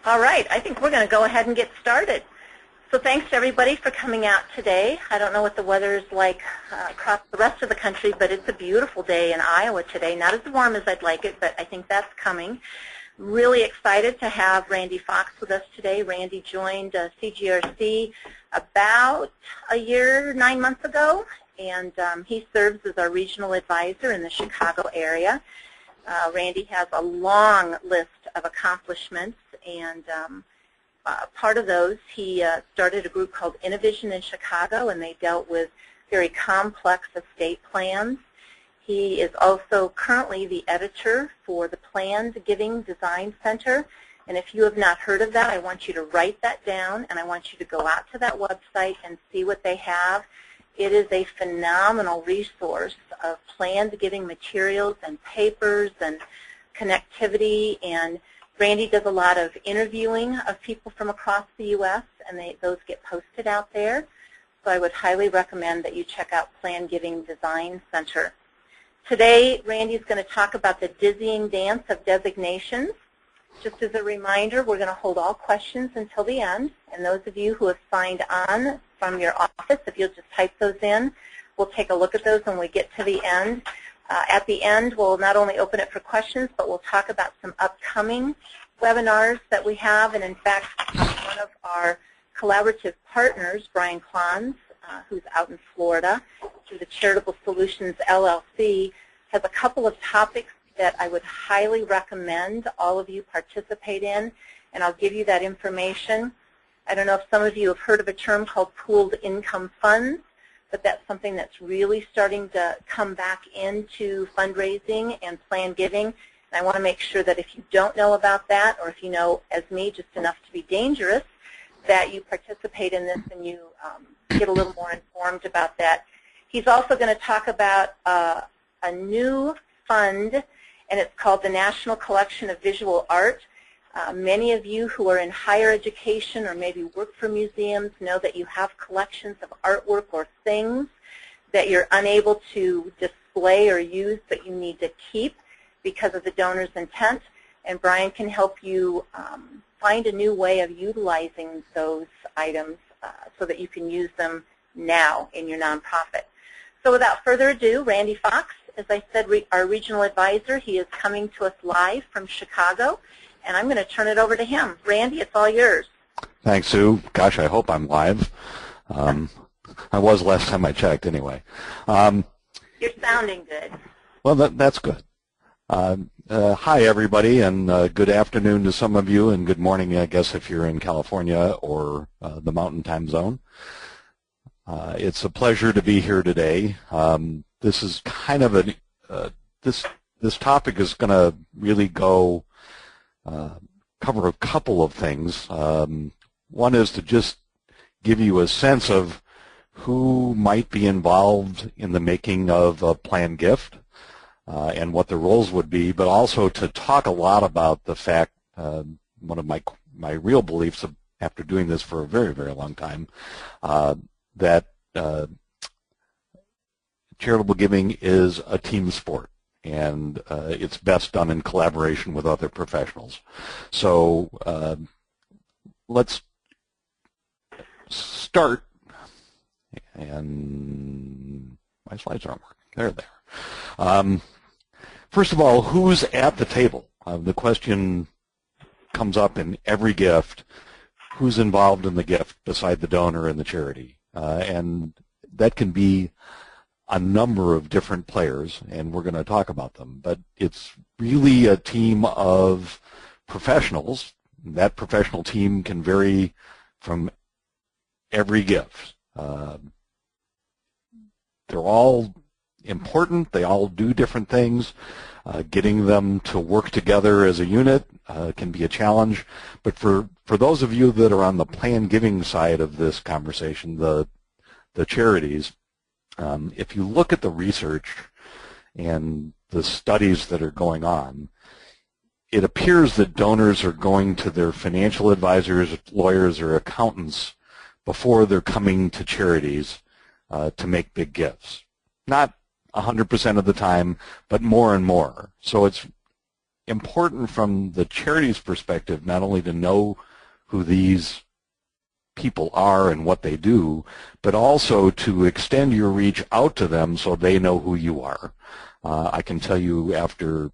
All right, I think we're going to go ahead and get started. So thanks to everybody for coming out today. I don't know what the weather is like across the rest of the country, but it's a beautiful day in Iowa today. Not as warm as I'd like it, but I think that's coming. Really excited to have Randy Fox with us today. Randy joined CGRC about a year, 9 months ago, and he serves as our regional advisor in the Chicago area. Randy has a long list of accomplishments, and part of those, he started a group called Innovision in Chicago, and they dealt with very complex estate plans. He is also currently the editor for the Planned Giving Design Center, and if you have not heard of that, I want you to write that down, and I want you to go out to that website and see what they have. It is a phenomenal resource of planned giving materials and papers and connectivity, and Randy does a lot of interviewing of people from across the U.S., and those get posted out there. So I would highly recommend that you check out Planned Giving Design Center. Today, Randy's going to talk about the dizzying dance of designations. Just as a reminder, we're going to hold all questions until the end, and those of you who have signed on from your office, if you'll just type those in, we'll take a look at those when we get to the end. At the end, we'll not only open it for questions, but we'll talk about some upcoming webinars that we have. And in fact, one of our collaborative partners, Brian Klons, who's out in Florida through the Charitable Solutions LLC, has a couple of topics that I would highly recommend all of you participate in, and I'll give you that information. I don't know if some of you have heard of a term called pooled income funds, but that's something that's really starting to come back into fundraising and planned giving. And I want to make sure that if you don't know about that, or if you know, as me, just enough to be dangerous, that you participate in this and you get a little more informed about that. He's also going to talk about a new fund, and it's called the National Collection of Visual Art. Many of you who are in higher education or maybe work for museums know that you have collections of artwork or things that you're unable to display or use, but you need to keep because of the donor's intent. And Brian can help you find a new way of utilizing those items so that you can use them now in your nonprofit. So without further ado, Randy Fox, as I said, our regional advisor, he is coming to us live from Chicago, and I'm going to turn it over to him. Randy, it's all yours. Thanks, Sue. Gosh, I hope I'm live. I was last time I checked anyway. You're sounding good. Well, that's good. Hi, everybody, and good afternoon to some of you, and good morning, I guess, if you're in California or the Mountain Time Zone. It's a pleasure to be here today. This is kind of this topic is going to really go cover a couple of things. One is to just give you a sense of who might be involved in the making of a planned gift and what the roles would be, but also to talk a lot about the fact, one of my real beliefs after doing this for a very, very long time, that charitable giving is a team sport, and it's best done in collaboration with other professionals. So let's start, and my slides aren't working. There. First of all, who's at the table? The question comes up in every gift. Who's involved in the gift beside the donor and the charity? And that can be a number of different players, and we're going to talk about them. But it's really a team of professionals. That professional team can vary from every gift. They're all important. They all do different things. Getting them to work together as a unit can be a challenge. But for those of you that are on the planned giving side of this conversation, the charities, if you look at the research and the studies that are going on, it appears that donors are going to their financial advisors, lawyers, or accountants before they're coming to charities to make big gifts. Not 100% of the time, but more and more. So it's important from the charity's perspective not only to know who these people are and what they do, but also to extend your reach out to them so they know who you are. I can tell you after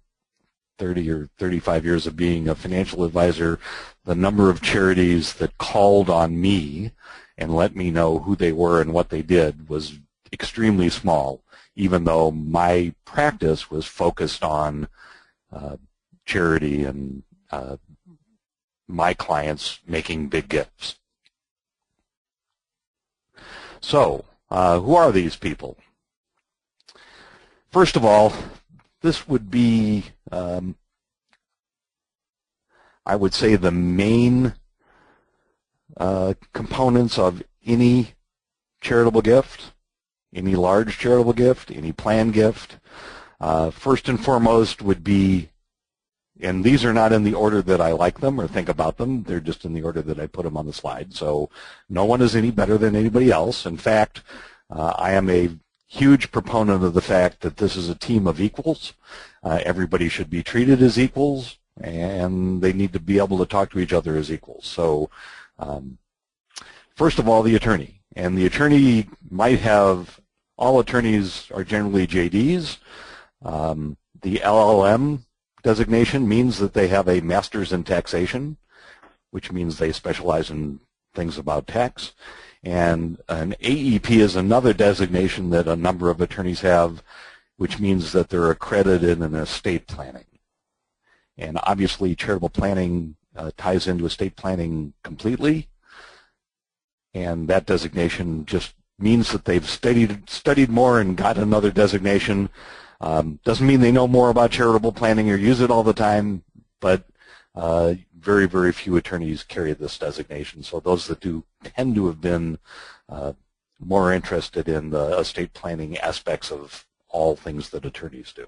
30 or 35 years of being a financial advisor, the number of charities that called on me and let me know who they were and what they did was extremely small, even though my practice was focused on charity and my clients making big gifts. So, who are these people? First of all, this would be, I would say, the main components of any charitable gift, any large charitable gift, any planned gift. First and foremost would be, and these are not in the order that I like them or think about them, they're just in the order that I put them on the slide. So no one is any better than anybody else. In fact, I am a huge proponent of the fact that this is a team of equals. Everybody should be treated as equals, and they need to be able to talk to each other as equals. So first of all, the attorney. And the attorney might have, all attorneys are generally JDs. The LLM designation means that they have a master's in taxation, which means they specialize in things about tax. And an AEP is another designation that a number of attorneys have, which means that they're accredited in estate planning. And obviously charitable planning ties into estate planning completely, and that designation just means that they've studied more and got another designation. Doesn't mean they know more about charitable planning or use it all the time, but very, very few attorneys carry this designation. So those that do tend to have been more interested in the estate planning aspects of all things that attorneys do.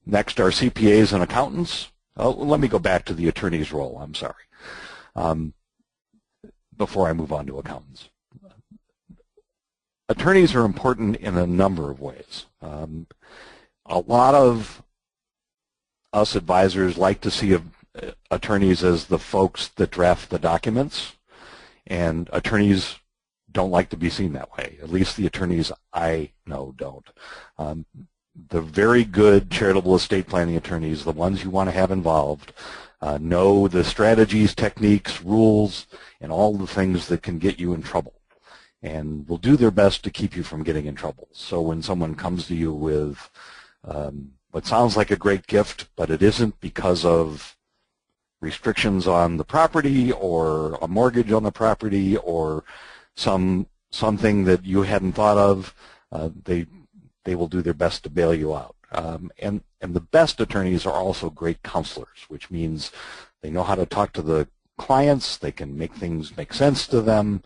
Next are CPAs and accountants. Let me go back to the attorney's role, I'm sorry, before I move on to accountants. Attorneys are important in a number of ways. A lot of us advisors like to see attorneys as the folks that draft the documents, and attorneys don't like to be seen that way. At least the attorneys I know don't. The very good charitable estate planning attorneys, the ones you want to have involved, know the strategies, techniques, rules, and all the things that can get you in trouble, and will do their best to keep you from getting in trouble. So when someone comes to you with what sounds like a great gift, but it isn't because of restrictions on the property or a mortgage on the property or something that you hadn't thought of, they will do their best to bail you out. And the best attorneys are also great counselors, which means they know how to talk to the clients, they can make things make sense to them,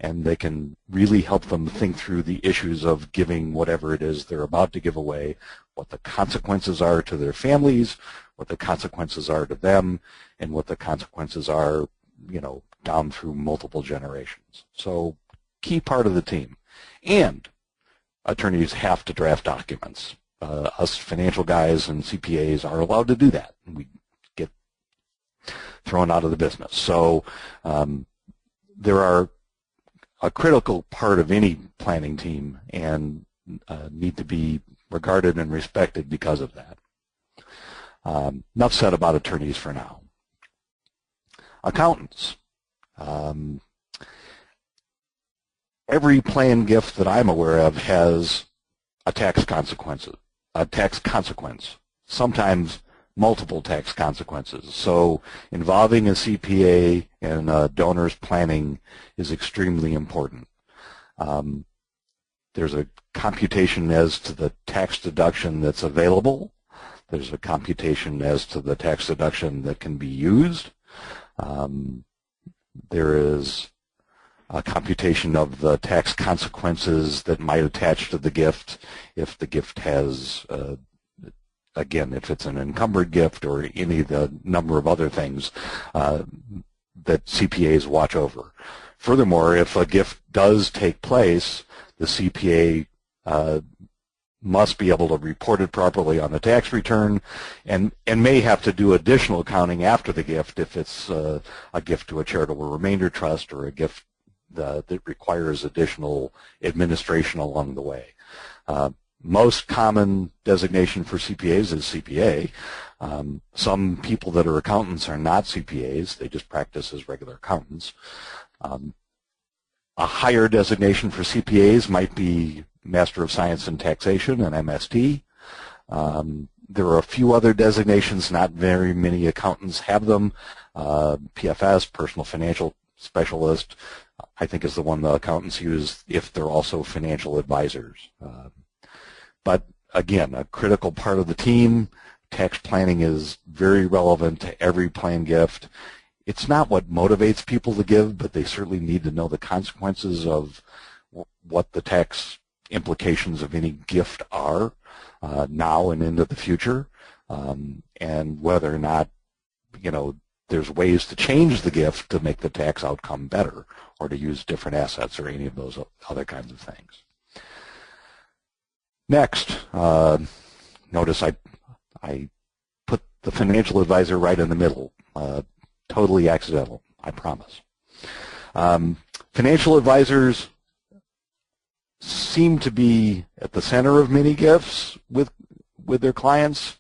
and they can really help them think through the issues of giving whatever it is they're about to give away, what the consequences are to their families, what the consequences are to them, and what the consequences are, you know, down through multiple generations. So key part of the team. And attorneys have to draft documents. Us financial guys and CPAs are allowed to do that. We get thrown out of the business. So there are a critical part of any planning team and need to be regarded and respected because of that. Enough said about attorneys for now. Accountants. Every planned gift that I'm aware of has a tax consequence, sometimes multiple tax consequences. So involving a CPA in a donor's planning is extremely important. There's a computation as to the tax deduction that's available. There's a computation as to the tax deduction that can be used. There is a computation of the tax consequences that might attach to the gift if the gift has, again, if it's an encumbered gift or any of the number of other things that CPAs watch over. Furthermore, if a gift does take place, the CPA must be able to report it properly on the tax return, and may have to do additional accounting after the gift if it's a gift to a charitable remainder trust or a gift that requires additional administration along the way. Most common designation for CPAs is CPA. Some people that are accountants are not CPAs. They just practice as regular accountants. A higher designation for CPAs might be Master of Science in Taxation, an MST. There are a few other designations. Not very many accountants have them. PFS, Personal Financial Specialist, I think is the one the accountants use if they're also financial advisors. But again, a critical part of the team. Tax planning is very relevant to every planned gift. It's not what motivates people to give, but they certainly need to know the consequences of what the tax implications of any gift are now and into the future, and whether or not, there's ways to change the gift to make the tax outcome better, or to use different assets or any of those other kinds of things. Next, notice I put the financial advisor right in the middle. Totally accidental, I promise. Financial advisors seem to be at the center of many gifts with their clients.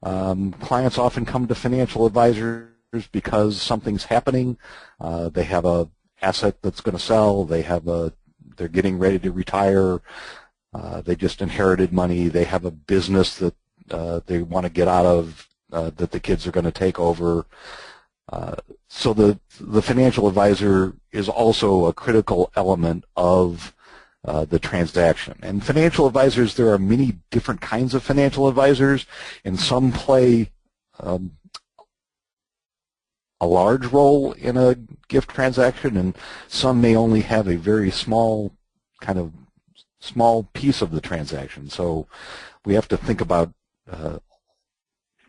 Clients often come to financial advisors because something's happening. They have a asset that's going to sell. They're getting ready to retire. They just inherited money. They have a business that they want to get out of, that the kids are going to take over. So the financial advisor is also a critical element of the transaction. And financial advisors, there are many different kinds of financial advisors, and some play a large role in a gift transaction, and some may only have a very small piece of the transaction. So we have to think about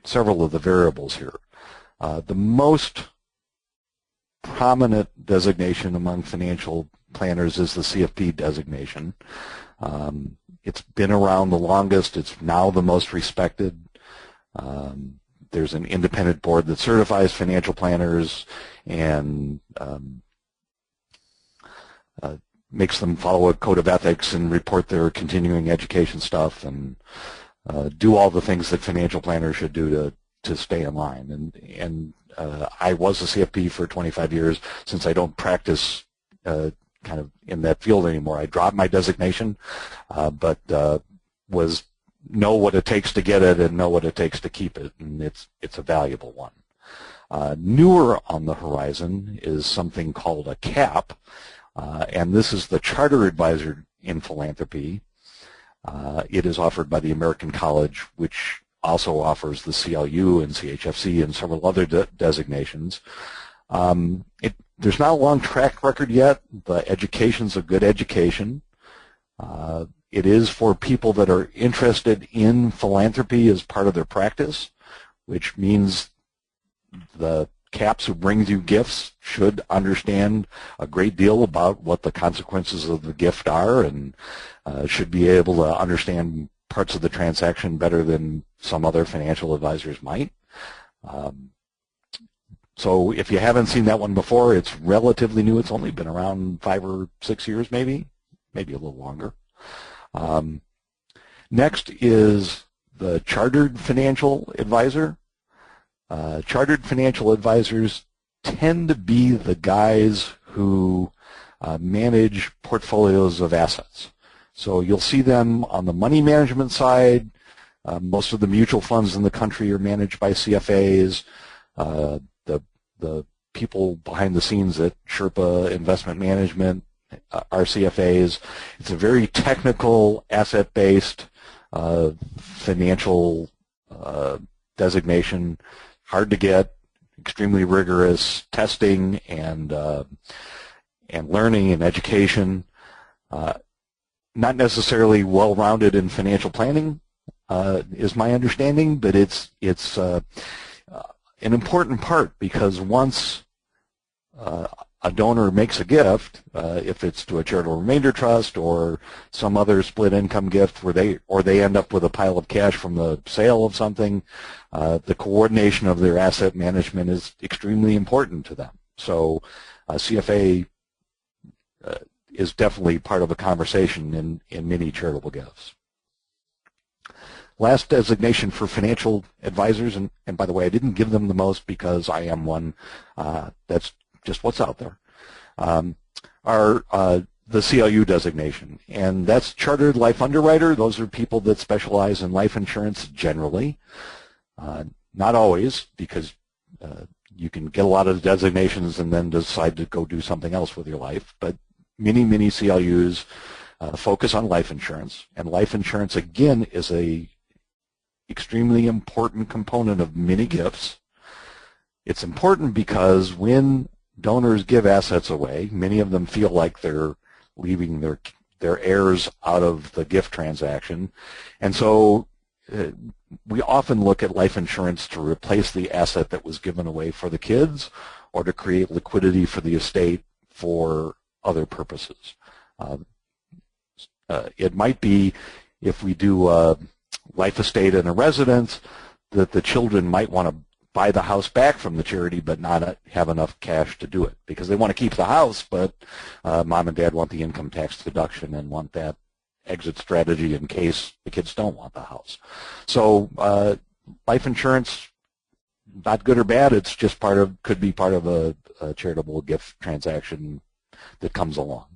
several of the variables here. The most prominent designation among financial planners is the CFP designation. It's been around the longest. It's now the most respected. There's an independent board that certifies financial planners and makes them follow a code of ethics and report their continuing education stuff and do all the things that financial planners should do to stay in line. And I was a CFP for 25 years. Since I don't practice kind of in that field anymore, I dropped my designation, but know what it takes to get it and know what it takes to keep it, and it's a valuable one. Newer on the horizon is something called a CAP, and this is the Charter Advisor in Philanthropy. It is offered by the American College, which also offers the CLU and CHFC and several other designations. There's not a long track record yet. The education's a good education. It is for people that are interested in philanthropy as part of their practice, which means the CAPs who brings you gifts should understand a great deal about what the consequences of the gift are, and should be able to understand parts of the transaction better than some other financial advisors might. So if you haven't seen that one before, it's relatively new. It's only been around 5 or 6 years, maybe a little longer. Next is the Chartered Financial Advisor. Chartered financial advisors tend to be the guys who manage portfolios of assets. So you'll see them on the money management side. Most of the mutual funds in the country are managed by CFAs. The people behind the scenes at Sherpa Investment Management are CFAs. It's a very technical, asset-based financial designation, hard to get, extremely rigorous testing and learning and education. Not necessarily well-rounded in financial planning, is my understanding, but it's an important part, because once a donor makes a gift, if it's to a charitable remainder trust or some other split income gift where they end up with a pile of cash from the sale of something, the coordination of their asset management is extremely important to them. So CFA is definitely part of a conversation in many charitable gifts. Last designation for financial advisors, and by the way, I didn't give them the most because I am one. That's just what's out there, are the CLU designation. And that's Chartered Life Underwriter. Those are people that specialize in life insurance generally. Not always, because you can get a lot of designations and then decide to go do something else with your life. But many CLUs focus on life insurance. And life insurance, again, is a extremely important component of many gifts. It's important because when donors give assets away, many of them feel like they're leaving their heirs out of the gift transaction. And so we often look at life insurance to replace the asset that was given away for the kids or to create liquidity for the estate for other purposes. It might be, if we do a life estate and a residence, that the children might want to buy the house back from the charity but not have enough cash to do it because they want to keep the house, but mom and dad want the income tax deduction and want that exit strategy in case the kids don't want the house. So life insurance, not good or bad, it's just could be part of a charitable gift transaction that comes along.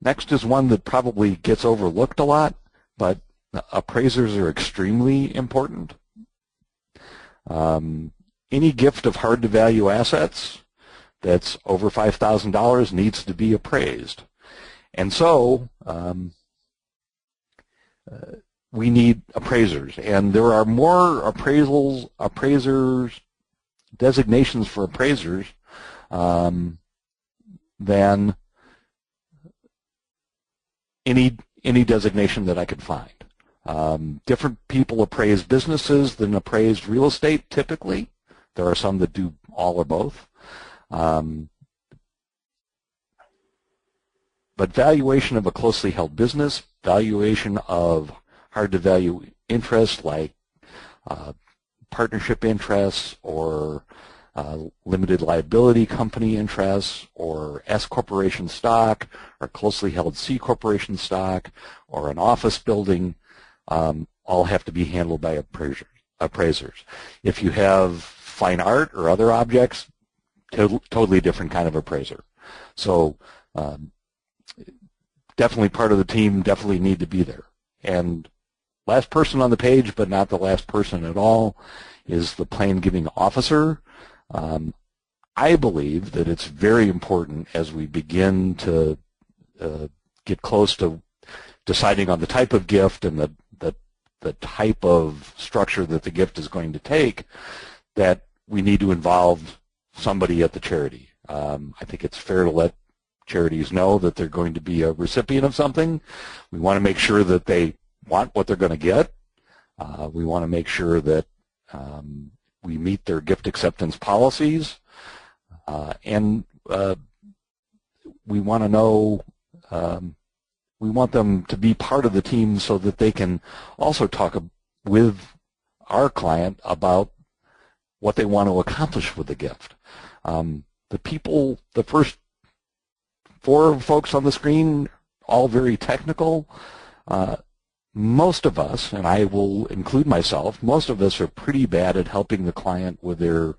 Next is one that probably gets overlooked a lot, but appraisers are extremely important. Any gift of hard-to-value assets that's over $5,000 needs to be appraised. And so we need appraisers. And there are more appraisers, designations for appraisers than any designation that I could find. Different people appraise businesses than appraise real estate typically. There are some that do all or both. But valuation of a closely held business, valuation of hard-to-value interests like partnership interests or limited liability company interests or S corporation stock or closely held C corporation stock or an office building, all have to be handled by appraisers. If you have fine art or other objects, totally different kind of appraiser. So definitely part of the team, definitely need to be there. And last person on the page, but not the last person at all, is the plan giving officer. I believe that it's very important as we begin to get close to deciding on the type of gift and the type of structure that the gift is going to take, that we need to involve somebody at the charity. I think it's fair to let charities know that they're going to be a recipient of something. We want to make sure that they want what they're going to get. We want to make sure that we meet their gift acceptance policies, and we want to know, we want them to be part of the team so that they can also talk with our client about what they want to accomplish with the gift. The first 4 folks on the screen, all very technical. Most of us, and I will include myself, most of us are pretty bad at helping the client with their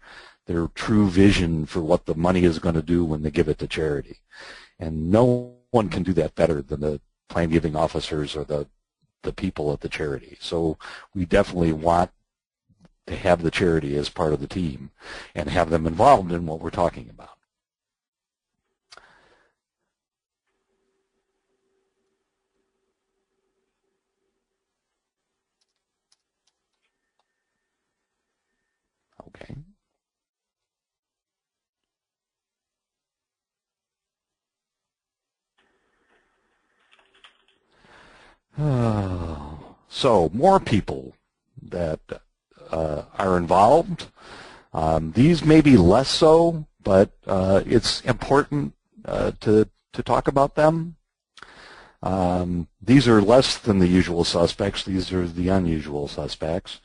true vision for what the money is going to do when they give it to charity. And no one can do that better than the plan giving officers or the people at the charity. So we definitely want to have the charity as part of the team and have them involved in what we're talking about. Okay. So more people that are involved. These may be less so but it's important to talk about them. These are less than the usual suspects. These are the unusual suspects.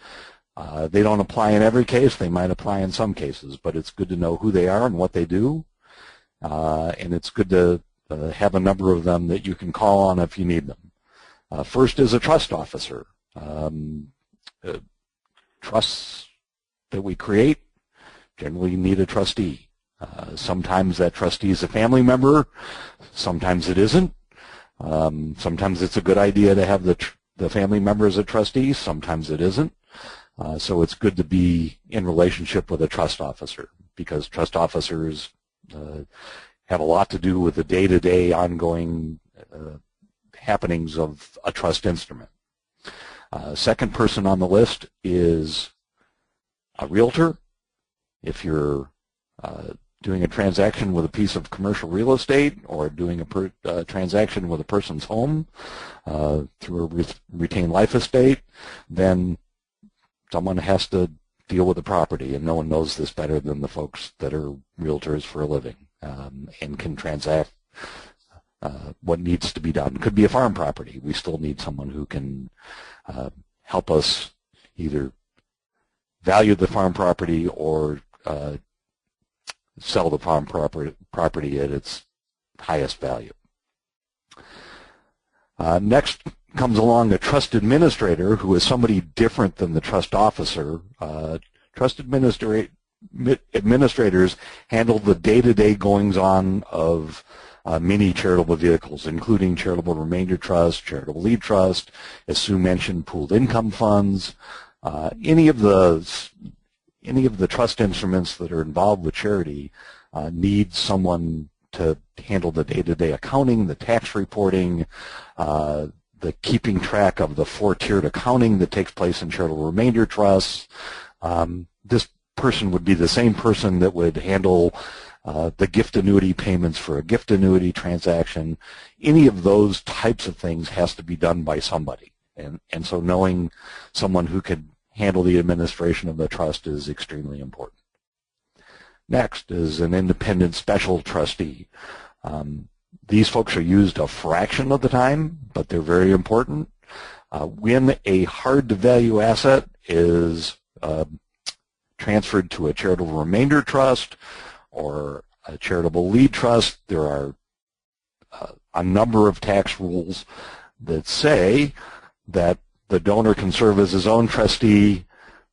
They don't apply in every case. They might apply in some cases, but it's good to know who they are and what they do, and it's good to have a number of them that you can call on if you need them. First is a trust officer. Trusts that we create generally need a trustee. Sometimes that trustee is a family member. Sometimes it isn't. Sometimes it's a good idea to have the family member as a trustee. Sometimes it isn't. So it's good to be in relationship with a trust officer, because trust officers have a lot to do with the day-to-day ongoing happenings of a trust instrument. Second person on the list is a realtor. If you're doing a transaction with a piece of commercial real estate, or doing a transaction with a person's home through a retained life estate, then someone has to deal with the property, and no one knows this better than the folks that are realtors for a living and can transact what needs to be done. It could be a farm property. We still need someone who can help us either value the farm property or sell the farm property at its highest value. Next comes along a trust administrator, who is somebody different than the trust officer. Trust administrators handle the day-to-day goings-on of many charitable vehicles, including charitable remainder trust, charitable lead trust, as Sue mentioned, pooled income funds, any of the trust instruments that are involved with charity need someone to handle the day-to-day accounting, the tax reporting, the keeping track of the four-tiered accounting that takes place in charitable remainder trusts. This person would be the same person that would handle the gift annuity payments for a gift annuity transaction. Any of those types of things has to be done by somebody. And so knowing someone who could handle the administration of the trust is extremely important. Next is an independent special trustee. These folks are used a fraction of the time, but they're very important. When a hard-to-value asset is transferred to a charitable remainder trust or a charitable lead trust, there are a number of tax rules that say that the donor can serve as his own trustee,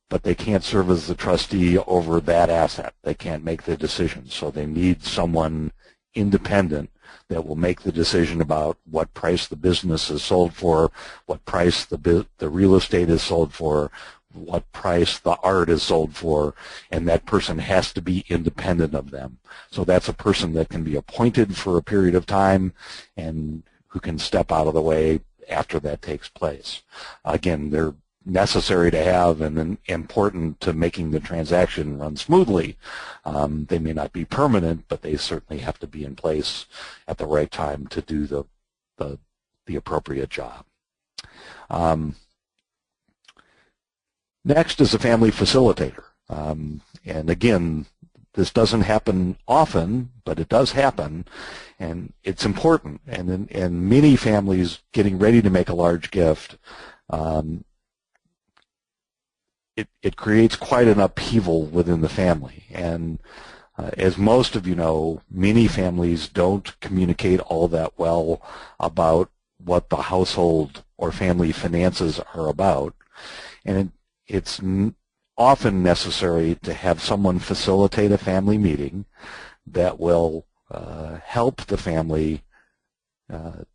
but they can't serve as the trustee over that asset. They can't make the decision, so they need someone independent that will make the decision about what price the business is sold for, what price the real estate is sold for, what price the art is sold for, and that person has to be independent of them. So that's a person that can be appointed for a period of time and who can step out of the way after that takes place. Again, they're necessary to have and important to making the transaction run smoothly. They may not be permanent, but they certainly have to be in place at the right time to do the appropriate job. Next is a family facilitator. And again, this doesn't happen often, but it does happen, and it's important. And in many families getting ready to make a large gift, it creates quite an upheaval within the family. And as most of you know, many families don't communicate all that well about what the household or family finances are about. And it's often necessary to have someone facilitate a family meeting that will help the family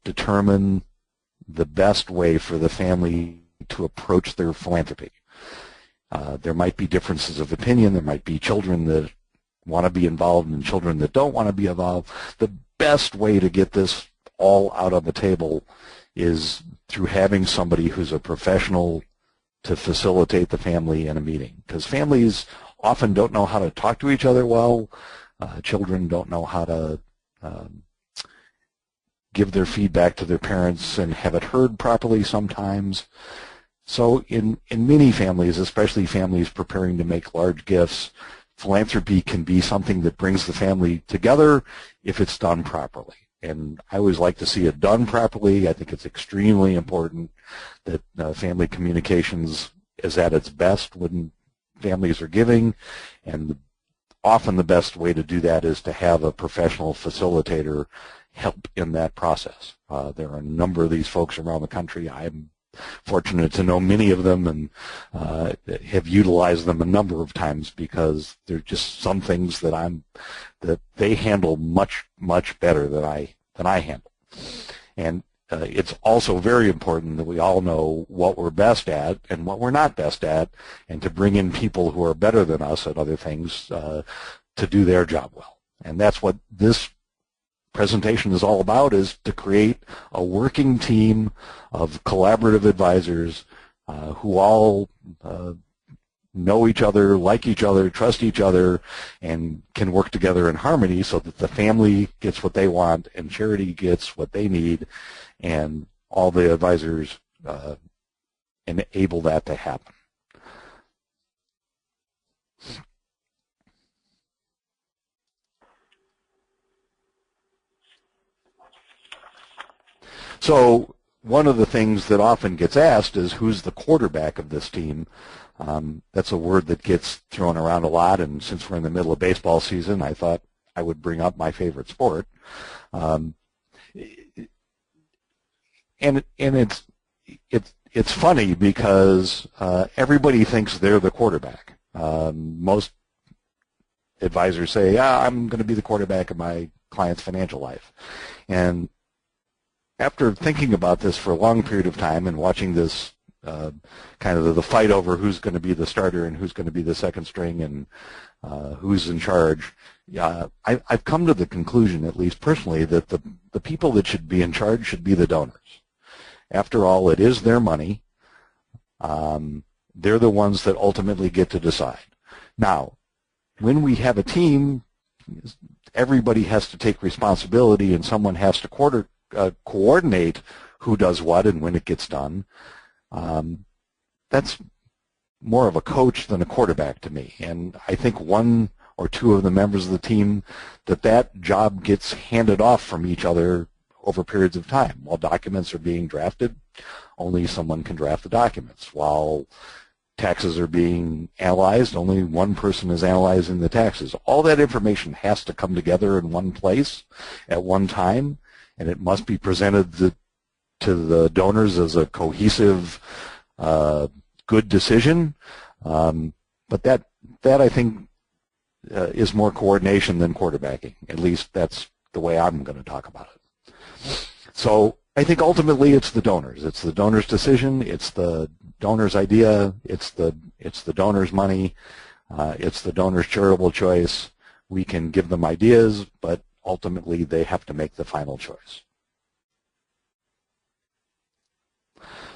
determine the best way for the family to approach their philanthropy. There might be differences of opinion. There might be children that want to be involved and children that don't want to be involved. The best way to get this all out on the table is through having somebody who's a professional to facilitate the family in a meeting, because families often don't know how to talk to each other well. Children don't know how to give their feedback to their parents and have it heard properly sometimes. So in many families, especially families preparing to make large gifts, philanthropy can be something that brings the family together if it's done properly. And I always like to see it done properly. I think it's extremely important that family communications is at its best when families are giving, and often the best way to do that is to have a professional facilitator help in that process. There are a number of these folks around the country. I'm fortunate to know many of them and have utilized them a number of times because there's just some things that they handle much better than I handle. And it's also very important that we all know what we're best at and what we're not best at, and to bring in people who are better than us at other things to do their job well. And that's what this presentation is all about, is to create a working team of collaborative advisors who all know each other, like each other, trust each other, and can work together in harmony so that the family gets what they want and charity gets what they need, and all the advisors enable that to happen. So one of the things that often gets asked is, who's the quarterback of this team? That's a word that gets thrown around a lot, and since we're in the middle of baseball season, I thought I would bring up my favorite sport. And it's funny because everybody thinks they're the quarterback. Most advisors say, I'm going to be the quarterback of my client's financial life. And after thinking about this for a long period of time and watching this kind of the fight over who's going to be the starter and who's going to be the second string and who's in charge, I've come to the conclusion, at least personally, that the people that should be in charge should be the donors. After all, it is their money. They're the ones that ultimately get to decide. Now, when we have a team, everybody has to take responsibility, and someone has to coordinate who does what and when it gets done. That's more of a coach than a quarterback to me. And I think one or two of the members of the team, that job gets handed off from each other over periods of time. While documents are being drafted, only someone can draft the documents. While taxes are being analyzed, only one person is analyzing the taxes. All that information has to come together in one place at one time, and it must be presented to the donors as a cohesive, good decision. But that I think is more coordination than quarterbacking. At least that's the way I'm going to talk about it. So I think ultimately it's the donors. It's the donors' decision. It's the donors' idea. It's the donors' money. It's the donors' charitable choice. We can give them ideas, but ultimately they have to make the final choice.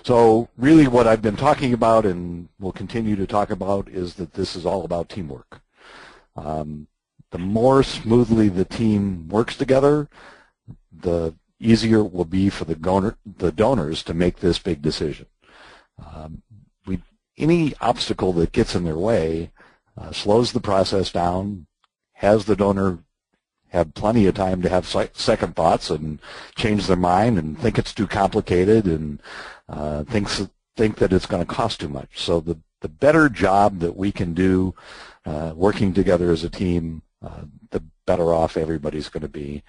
So really what I've been talking about and will continue to talk about is that this is all about teamwork. The more smoothly the team works together, the easier it will be for the donors to make this big decision. Any obstacle that gets in their way slows the process down, has the donor have plenty of time to have second thoughts and change their mind and think it's too complicated and think that it's going to cost too much. So the better job that we can do working together as a team, the better off everybody's going to be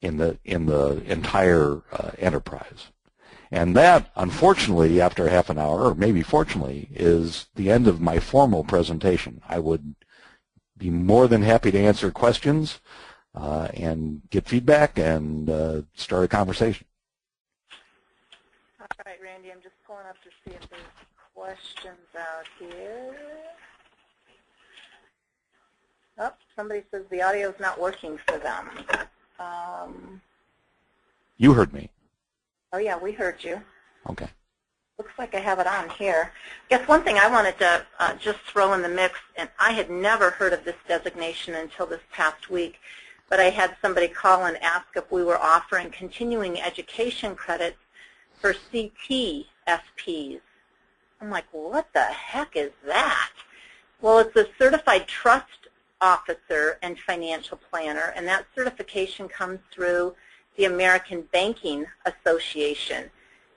in the entire enterprise. And that, unfortunately, after half an hour, or maybe fortunately, is the end of my formal presentation. I would be more than happy to answer questions and get feedback and start a conversation. All right, Randy, I'm just pulling up to see if there's questions out here. Oh, somebody says the audio is not working for them. You heard me. Oh, yeah, we heard you. Okay. Looks like I have it on here. I guess one thing I wanted to just throw in the mix, and I had never heard of this designation until this past week, but I had somebody call and ask if we were offering continuing education credits for CT SPs. I'm like, well, what the heck is that? Well, it's a certified trust officer and financial planner, and that certification comes through the American Banking Association.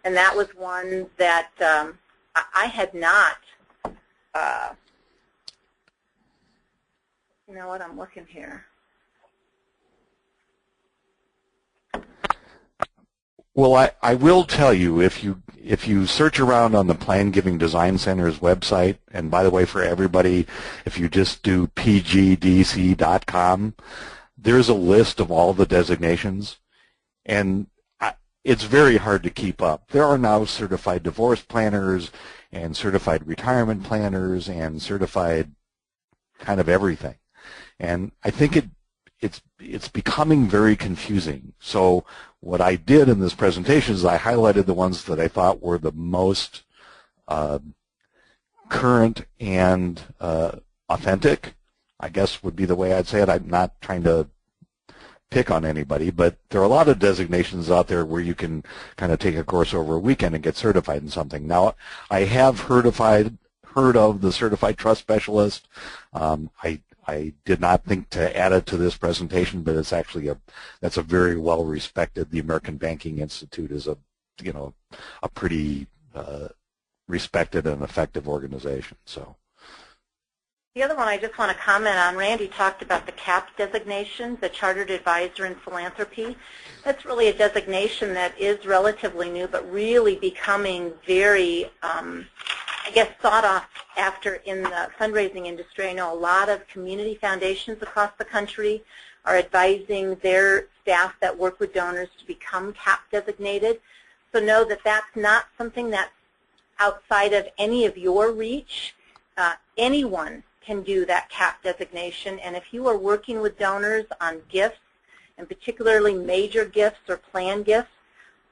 And that was one that I had not, you know what, I'm looking here. Well, I will tell you, if you search around on the Plan Giving Design Center's website, and by the way, for everybody, if you just do pgdc.com, there's a list of all the designations, and it's very hard to keep up. There are now certified divorce planners and certified retirement planners and certified kind of everything, and I think it's becoming very confusing. So what I did in this presentation is I highlighted the ones that I thought were the most current and authentic, I guess would be the way I'd say it. I'm not trying to pick on anybody, but there are a lot of designations out there where you can kind of take a course over a weekend and get certified in something. Now, I have heard of the Certified Trust Specialist. I did not think to add it to this presentation, but it's actually that's a very well respected. The American Banking Institute is a pretty respected and effective organization. So the other one I just want to comment on, Randy talked about the CAP designation, the Chartered Advisor in Philanthropy. That's really a designation that is relatively new, but really becoming very I guess sought after in the fundraising industry. I know a lot of community foundations across the country are advising their staff that work with donors to become CAP designated. So know that that's not something that's outside of any of your reach. Anyone can do that CAP designation, and if you are working with donors on gifts, and particularly major gifts or planned gifts,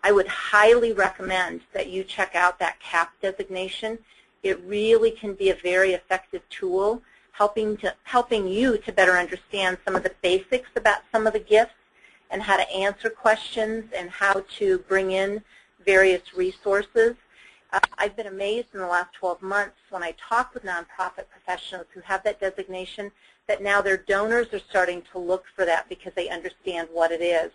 I would highly recommend that you check out that CAP designation. It really can be a very effective tool helping you to better understand some of the basics about some of the gifts and how to answer questions and how to bring in various resources. I've been amazed in the last 12 months when I talk with nonprofit professionals who have that designation that now their donors are starting to look for that because they understand what it is.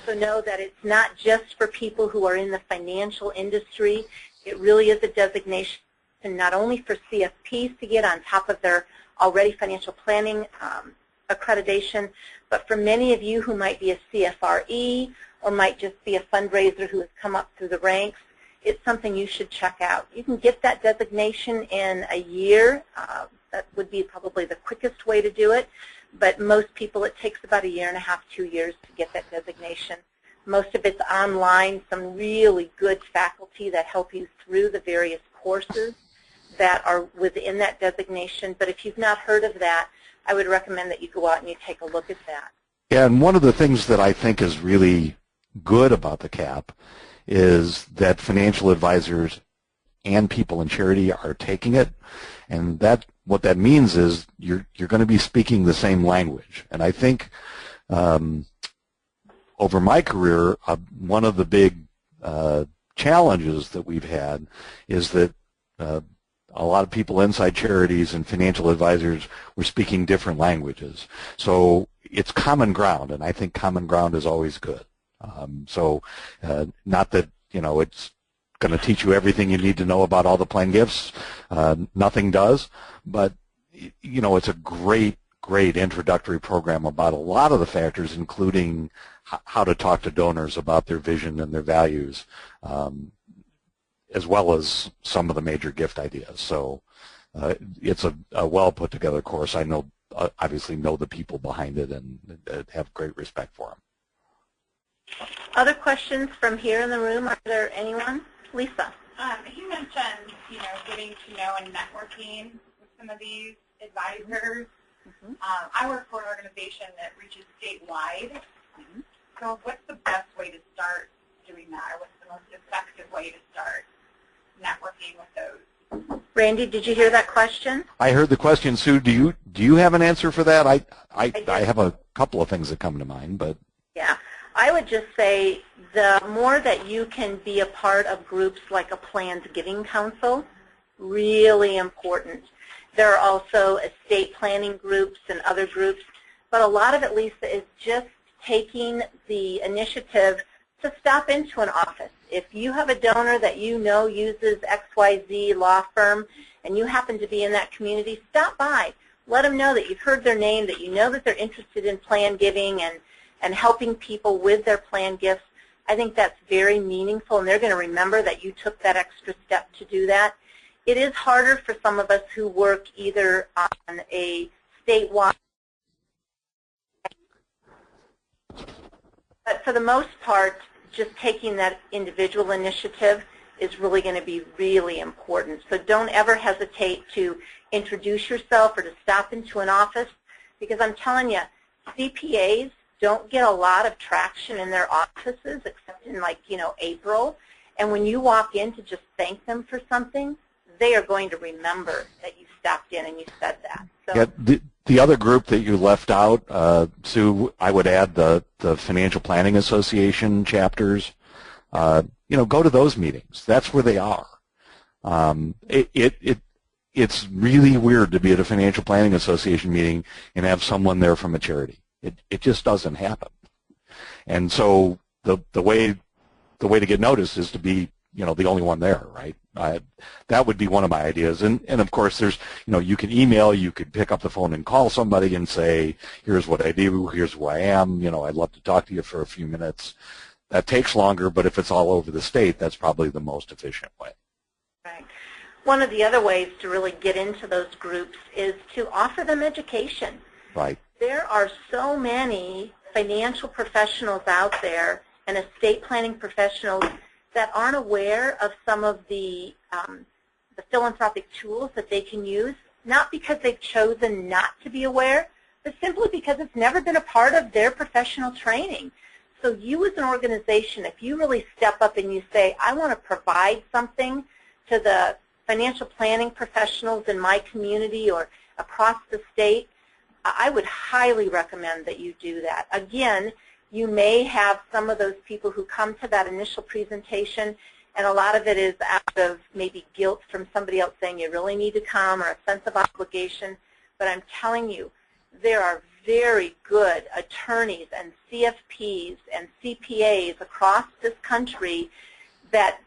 So know that it's not just for people who are in the financial industry. It really is a designation not only for CFPs to get on top of their already financial planning accreditation, but for many of you who might be a CFRE or might just be a fundraiser who has come up through the ranks, it's something you should check out. You can get that designation in a year. That would be probably the quickest way to do it, but most people it takes about a year and a half, 2 years to get that designation. Most of it's online, some really good faculty that help you through the various courses that are within that designation. But if you've not heard of that, I would recommend that you go out and you take a look at that. Yeah, and one of the things that I think is really good about the CAP is that financial advisors and people in charity are taking it, and what that means is you're going to be speaking the same language. And I think over my career, one of the big challenges that we've had is that a lot of people inside charities and financial advisors were speaking different languages. So it's common ground, and I think common ground is always good. Not that, it's going to teach you everything you need to know about all the plan gifts. Nothing does. But, it's a great introductory program about a lot of the factors, including how to talk to donors about their vision and their values, as well as some of the major gift ideas. So it's a well put together course. I obviously know the people behind it and have great respect for them. Other questions from here in the room? Are there anyone? Lisa. You mentioned, getting to know and networking with some of these advisors. Mm-hmm. I work for an organization that reaches statewide. Mm-hmm. So what's the best way to start doing that, or what's the most effective way to start networking with those? Randy, did you hear that question? I heard the question, Sue. Do you have an answer for that? I have a couple of things that come to mind, but yeah. I would just say the more that you can be a part of groups like a Planned Giving Council, really important. There are also estate planning groups and other groups, but a lot of it, Lisa, is just taking the initiative to stop into an office. If you have a donor that you know uses XYZ law firm and you happen to be in that community, stop by. Let them know that you've heard their name, that you know that they're interested in plan giving and helping people with their plan gifts. I think that's very meaningful, and they're going to remember that you took that extra step to do that. It is harder for some of us who work either on a statewide, but for the most part, just taking that individual initiative is really going to be really important. So don't ever hesitate to introduce yourself or to stop into an office, because I'm telling you, CPAs don't get a lot of traction in their offices except in, like, April. And when you walk in to just thank them for something, they are going to remember that you stopped in and you said that. So, yeah, the other group that you left out, Sue, I would add the Financial Planning Association chapters. Go to those meetings. That's where they are. It's really weird to be at a Financial Planning Association meeting and have someone there from a charity. It just doesn't happen. And so the way to get noticed is to be the only one there, right? That would be one of my ideas. And of course, there's, you can email, you could pick up the phone and call somebody and say, here's what I do, here's who I am, I'd love to talk to you for a few minutes. That takes longer, but if it's all over the state, that's probably the most efficient way. Right. One of the other ways to really get into those groups is to offer them education. Right. There are so many financial professionals out there and estate planning professionals that aren't aware of some of the philanthropic tools that they can use, not because they've chosen not to be aware, but simply because it's never been a part of their professional training. So you as an organization, if you really step up and you say, I want to provide something to the financial planning professionals in my community or across the state, I would highly recommend that you do that. Again, you may have some of those people who come to that initial presentation, and a lot of it is out of maybe guilt from somebody else saying you really need to come, or a sense of obligation. But I'm telling you, there are very good attorneys and CFPs and CPAs across this country that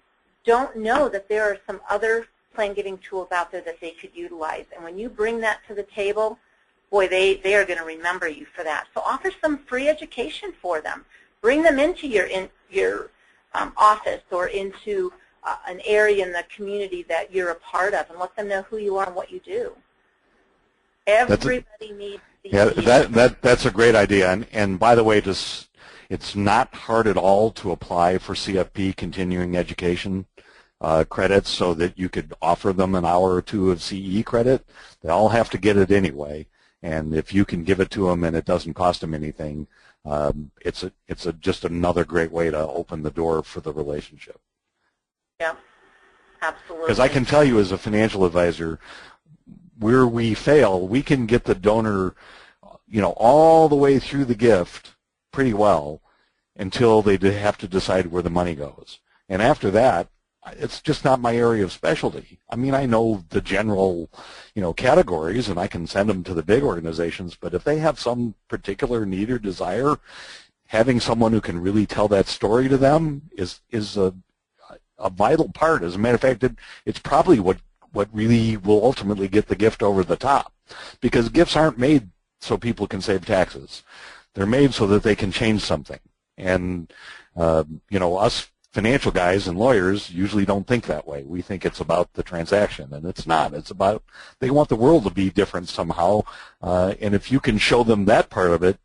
don't know that there are some other plan giving tools out there that they could utilize. And when you bring that to the table, boy, they are going to remember you for that. So offer some free education for them. Bring them into your office or into an area in the community that you're a part of, and let them know who you are and what you do. Everybody needs these. Yeah, that's a great idea. And by the way, it's not hard at all to apply for CFP continuing education credits so that you could offer them an hour or two of CE credit. They all have to get it anyway. And if you can give it to them and it doesn't cost them anything, it's just another great way to open the door for the relationship. Yeah, absolutely. Because I can tell you as a financial advisor, where we fail, we can get the donor, all the way through the gift pretty well until they have to decide where the money goes. And after that, it's just not my area of specialty. I mean, I know the general, categories, and I can send them to the big organizations, but if they have some particular need or desire, having someone who can really tell that story to them is a vital part. As a matter of fact, it's probably what really will ultimately get the gift over the top, because gifts aren't made so people can save taxes. They're made so that they can change something. And, us financial guys and lawyers usually don't think that way. We think it's about the transaction, and it's not. It's about, they want the world to be different somehow, and if you can show them that part of it,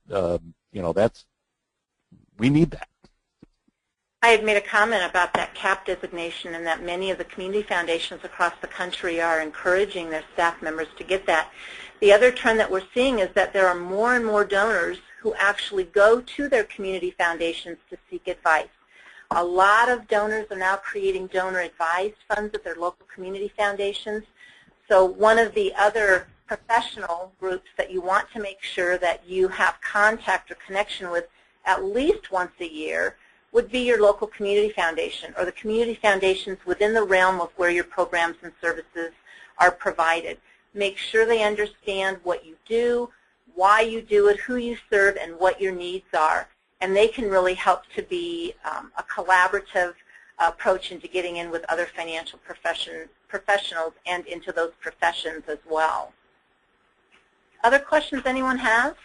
we need that. I had made a comment about that CAP designation, and that many of the community foundations across the country are encouraging their staff members to get that. The other trend that we're seeing is that there are more and more donors who actually go to their community foundations to seek advice. A lot of donors are now creating donor-advised funds at their local community foundations. So one of the other professional groups that you want to make sure that you have contact or connection with at least once a year would be your local community foundation, or the community foundations within the realm of where your programs and services are provided. Make sure they understand what you do, why you do it, who you serve, and what your needs are. And they can really help to be a collaborative approach into getting in with other financial professionals and into those professions as well. Other questions anyone has?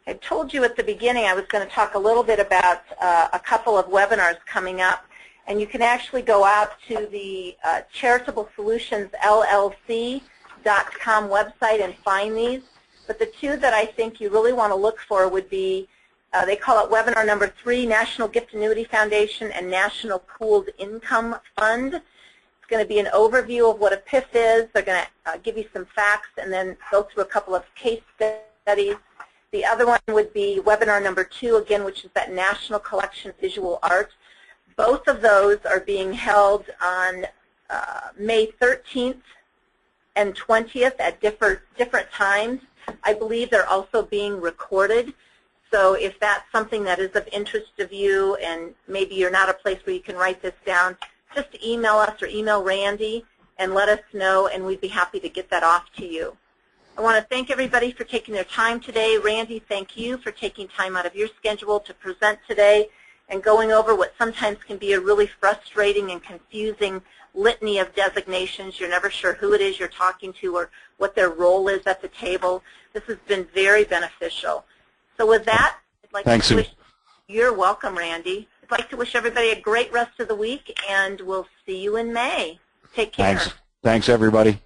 I told you at the beginning I was going to talk a little bit about a couple of webinars coming up, and you can actually go out to the CharitableSolutionsLLC.com website and find these. But the two that I think you really want to look for would be, they call it webinar number 3, National Gift Annuity Foundation and National Pooled Income Fund. It's going to be an overview of what a PIF is. They're going to give you some facts and then go through a couple of case studies. The other one would be webinar number 2, again, which is that National Collection of Visual Art. Both of those are being held on May 13th and 20th at different times. I believe they're also being recorded. So if that's something that is of interest to you and maybe you're not a place where you can write this down, just email us or email Randy and let us know, and we'd be happy to get that off to you. I want to thank everybody for taking their time today. Randy, thank you for taking time out of your schedule to present today and going over what sometimes can be a really frustrating and confusing litany of designations. You're never sure who it is you're talking to or what their role is at the table. This has been very beneficial. So with that, I'd like to wish, you're welcome, Randy. I'd like to wish everybody a great rest of the week, and we'll see you in May. Take care. Thanks everybody.